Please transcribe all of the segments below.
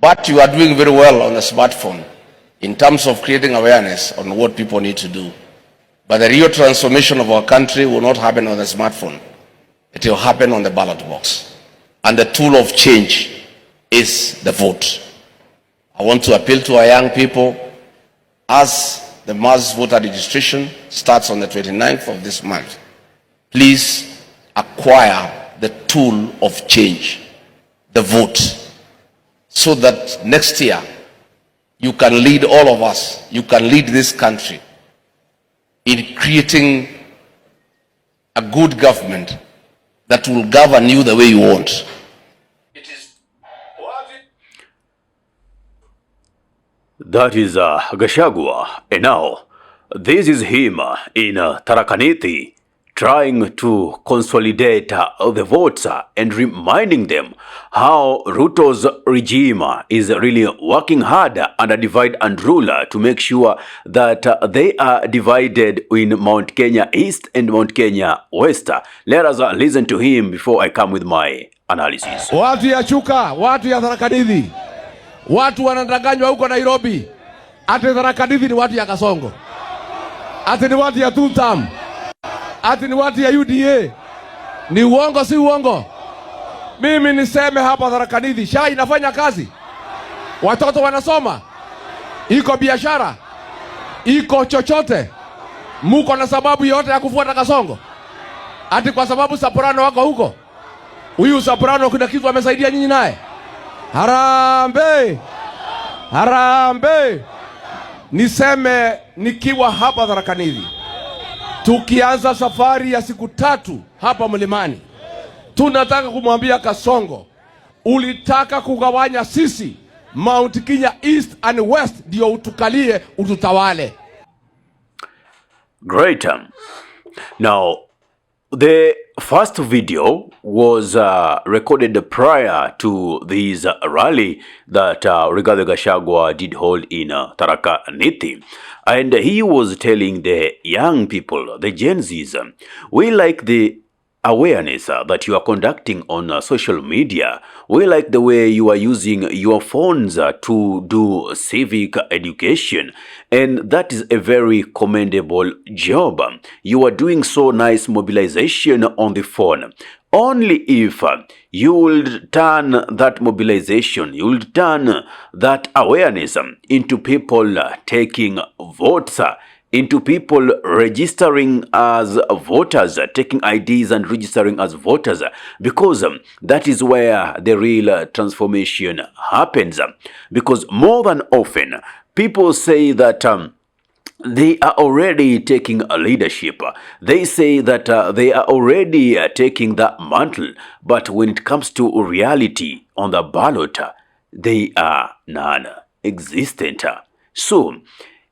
But you are doing very well on the smartphone in terms of creating awareness on what people need to do. But the real transformation of our country will not happen on the smartphone. It will happen on the ballot box. And the tool of change is the vote. I want to appeal to our young people, as the mass voter registration starts on the 29th of this month, please acquire the tool of change, the vote, so that next year you can lead all of us, you can lead this country in creating a good government that will govern you the way you want. That is Gachagua, and now this is him in Tharaka Nithi trying to consolidate the votes and reminding them how Ruto's regime is really working hard under divide and rule to make sure that they are divided in Mount Kenya East and Mount Kenya West. Let us listen to him before I come with my analysis. Watu ya Chuka, watu ya Tharaka Nithi, watu wanadanganywa huko Nairobi ati Tharaka Nithi ni watu ya Kasongo, ati ni watu ya Tutam, ati ni watu ya UDA. Ni uongo, si uongo? Mimi niseme hapa Tharaka Nithi, SHA inafanya kazi, watoto wanasoma, iko biashara, iko chochote. Muko na sababu yote ya kufuata Kasongo ati kwa sababu Soprano wako huko? Huyu Soprano kuna kitu amesaidia nyinyi naye? Harambe, harambe. Niseme nikiwa hapa Tharaka Nithi, tukianza safari ya siku 3 hapa mlimani, tunataka kumwambia Kasongo, ulitaka kugawanya sisi Mount Kenya East and West ndio utukalie ututawale. Great. Now, the first video was recorded prior to this rally that Rigathi Gachagua did hold in Tharaka Nithi. And he was telling the young people, the Gen Zs, we like the awareness that you are conducting on social media. We like the way you are using your phones to do civic education, and that is a very commendable job. You are doing so nice mobilization on the phone. Only if you will turn that mobilization, you will turn that awareness into people taking votes, into people registering as voters, taking IDs and registering as voters, because that is where the real transformation happens. Because more than often, people say that they are already taking a leadership. They say that they are already taking the mantle, but when it comes to reality on the ballot, they are non-existent. So,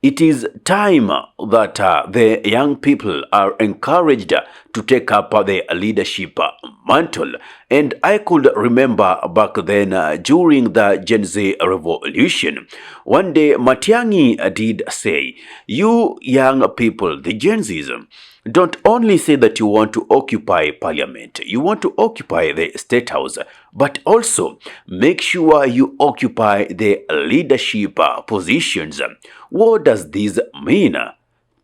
it is time that the young people are encouraged to take up the leadership mantle. And I could remember back then during the Gen Z revolution, one day Matiang'i did say, you young people, the Gen Zs, don't only say that you want to occupy parliament, you want to occupy the state house, but also make sure you occupy the leadership positions. What does this mean?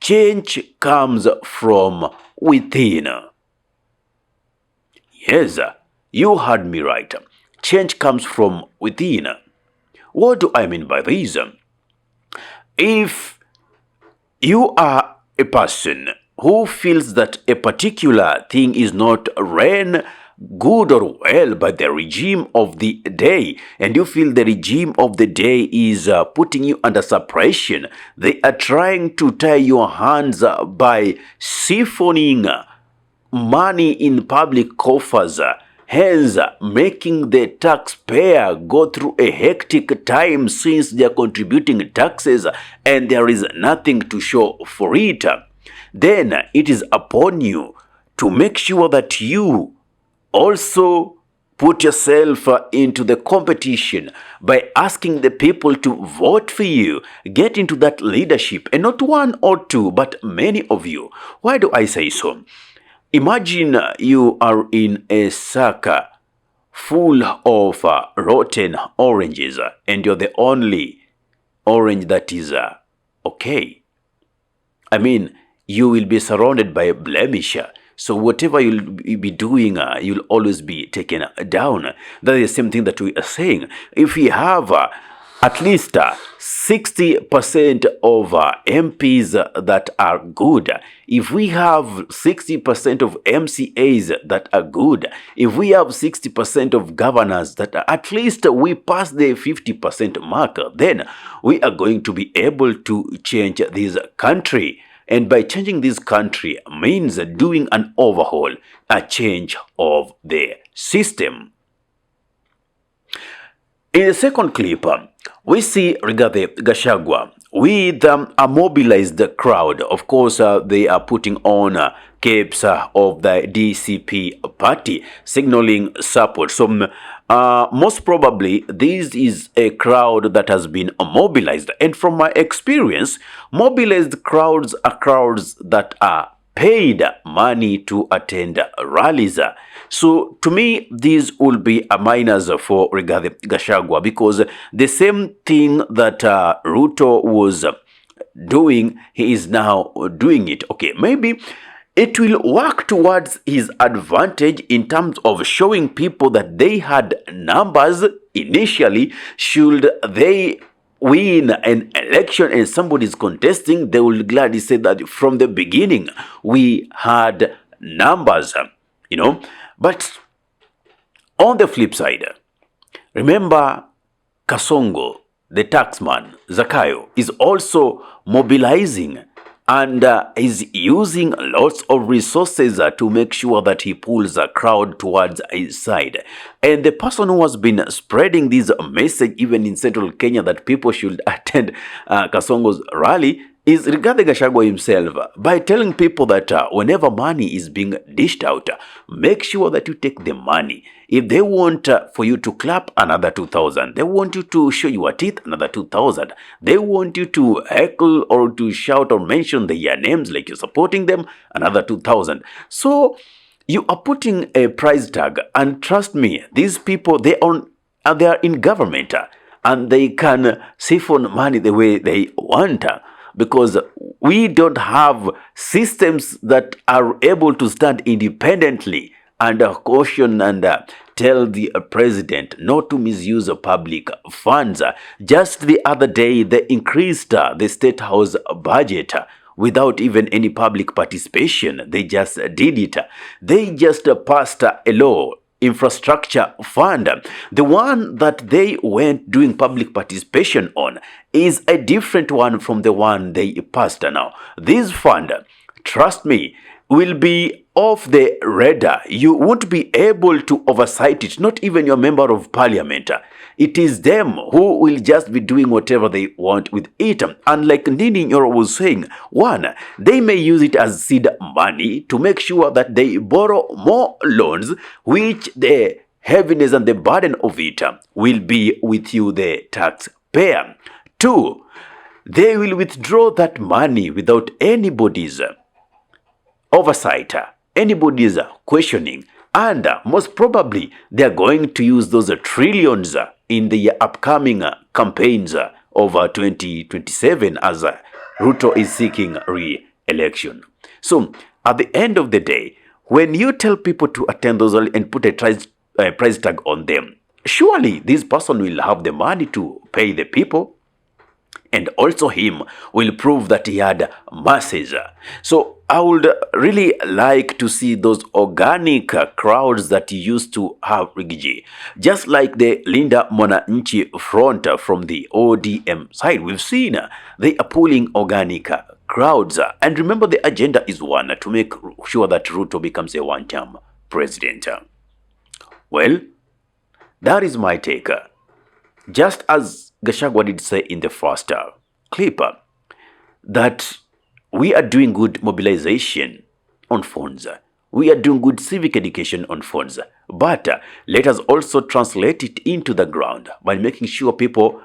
Change comes from within. Yes, you heard me right. Change comes from within. What do I mean by this? If you are a person who feels that a particular thing is not ran good or well by the regime of the day, and you feel the regime of the day is putting you under suppression, they are trying to tie your hands by siphoning money in public coffers, hence making the taxpayer go through a hectic time since they are contributing taxes and there is nothing to show for it, then it is upon you to make sure that you also put yourself into the competition by asking the people to vote for you. Get into that leadership, and not one or two, but many of you. Why do I say so? Imagine you are in a soccer full of rotten oranges, and you're the only orange that is okay. I mean, you will be surrounded by blemish. So whatever you'll be doing, you'll always be taken down. That is the same thing that we are saying. If we have at least 60% of MPs that are good, if we have 60% of MCAs that are good, if we have 60% of governors that are, at least we pass the 50% mark, then we are going to be able to change this country. And by changing this country means doing an overhaul, a change of the system. In the second clip, we see Rigathi Gachagua with a mobilized crowd. Of course, they are putting on capes of the DCP party, signaling support. So most probably, this is a crowd that has been mobilized. And from my experience, mobilized crowds are crowds that are paid money to attend rallies. So to me, this will be a minus for Rigathi Gachagua, because the same thing that Ruto was doing, he is now doing it. Okay, maybe it will work towards his advantage in terms of showing people that they had numbers initially. Should they win an election and somebody is contesting, they will gladly say that from the beginning we had numbers, you know. But on the flip side, remember Kasongo, the taxman, Zakayo, is also mobilizing and is using lots of resources to make sure that he pulls a crowd towards his side. And the person who has been spreading this message even in central Kenya that people should attend Kasongo's rally is Rigathi Gachagua himself, by telling people that whenever money is being dished out, make sure that you take the money. If they want for you to clap, another 2,000. They want you to show your teeth, another 2,000. They want you to heckle or to shout or mention their names like you're supporting them, another 2,000. So you are putting a price tag, and trust me, these people, they are in government and they can siphon money the way they want. Because we don't have systems that are able to stand independently and caution and tell the president not to misuse public funds. Just the other day, they increased the State House budget without even any public participation. They just did it. They just passed a law, infrastructure fund. The one that they went doing public participation on is a different one from the one they passed now. This fund, trust me, will be off the radar. You won't be able to oversight it, not even your member of parliament. It is them who will just be doing whatever they want with it. And like Ndini Nyoro was saying, one, they may use it as seed money to make sure that they borrow more loans, which the heaviness and the burden of it will be with you, the taxpayer. Two, they will withdraw that money without anybody's oversight, anybody's questioning. And most probably, they are going to use those trillions in the upcoming campaigns of 2027 as Ruto is seeking re-election. So, at the end of the day, when you tell people to attend those and put a price tag on them, surely this person will have the money to pay the people, and also him will prove that he had masses. So I would really like to see those organic crowds that he used to have, Rigathi. Just like the Linda Mwananchi front from the ODM side, we've seen they are pulling organic crowds. And remember, the agenda is one, to make sure that Ruto becomes a one-term president. Well, that is my take. Just as Gachagua did say in the first clip, that we are doing good mobilization on funds. We are doing good civic education on funds. But let us also translate it into the ground by making sure people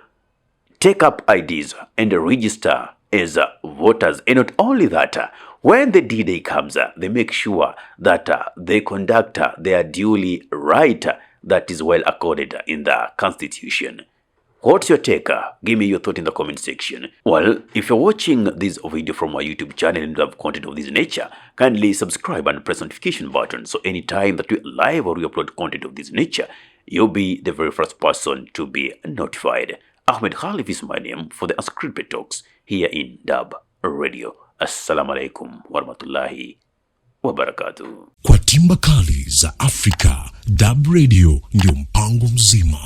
take up IDs and register as voters. And not only that, when the D-Day comes, they make sure that they conduct their duly right that is well accorded in the Constitution. What's your take? Give me your thought in the comment section. Well, if you're watching this video from our YouTube channel and you have content of this nature, kindly subscribe and press notification button so anytime that we live or we upload content of this nature, you'll be the very first person to be notified. Ahmed Khalif is my name for the Unscripted Talks here in Dub Radio. Assalamu alaikum warahmatullahi wabarakatuh. Kwa timba kali za Afrika, Dub Radio ndio mpango mzima.